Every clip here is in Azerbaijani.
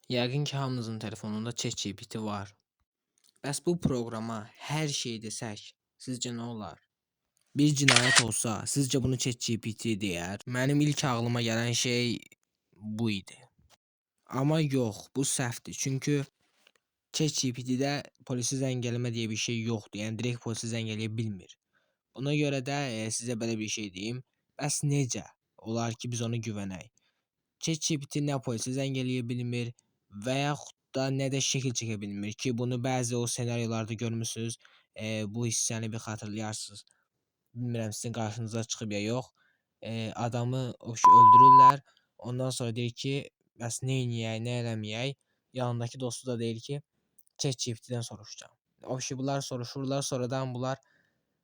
Yəqin ki, hamınızın telefonunda ChatGPT var. Bəs bu proqrama hər şey desək, sizcə nə olar? Bir cinayət olsa, sizcə bunu ChatGPT deyər? Mənim ilk ağlıma gələn şey bu idi. Amma yox, bu səhvdir. Çünki ChatGPT-də polisi zəng eləmə deyə bir şey yoxdur. Yəni direkt polisi zəng eləyə bilmir. Buna görə də sizə belə bir şey deyim. Bəs necə olar ki, biz ona güvənək? ChatGPT nə polisi zəng eləyə bilmir və yaxud da nə də şəkil çəkə bilmir ki, bunu bəzi o senaryolarda görmüsünüz. Bu hissəni bir xatırlayarsınız. Bilmirəm sizin qarşınıza çıxıb ya yox. Adamı öldürürlər. Ondan sonra deyir ki, bəs nə edək, nə eləməyək? Yanındakı dostu da deyir ki, ChatGPT-dən soruşacağam. Bunlar soruşurlar, sonradan bunlar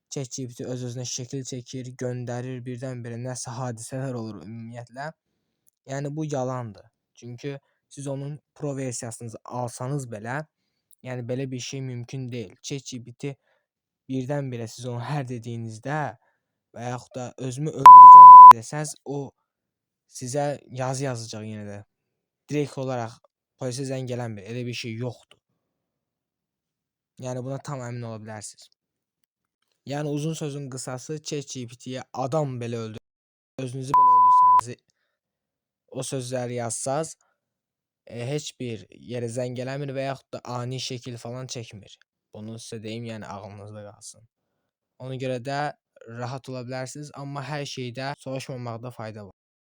ChatGPT öz-özünə şəkil çəkir, göndərir, birdən-birə nəsə hadisələr olur ümumiyyətlə. Yəni bu yalandır. Çünki siz onun pro versiyasını alsanız belə, yəni belə bir şey mümkün deyil. ChatGPT birdən-birə siz onu hər dediyinizdə və yaxud da özümü öldürəcəm belə desəz, o sizə yazı yazacaq yenə də. Direkt olaraq polisə zəng eləmir. Elə bir şey yoxdur. Yəni buna tam əmin ola bilərsiniz. Yəni uzun sözün qısası, ChatGPT-yə adam belə öldür, özünüzü belə öldürsəniz, o sözləri yazsaz, heç bir yerə zəng eləmir və yaxud da ani şəkil falan çəkmir. Bunu sizə deyim, yəni ağlınızda qalsın. Ona görə də rahat ola bilərsiniz, amma hər şeydə soruşmamaqda fayda var.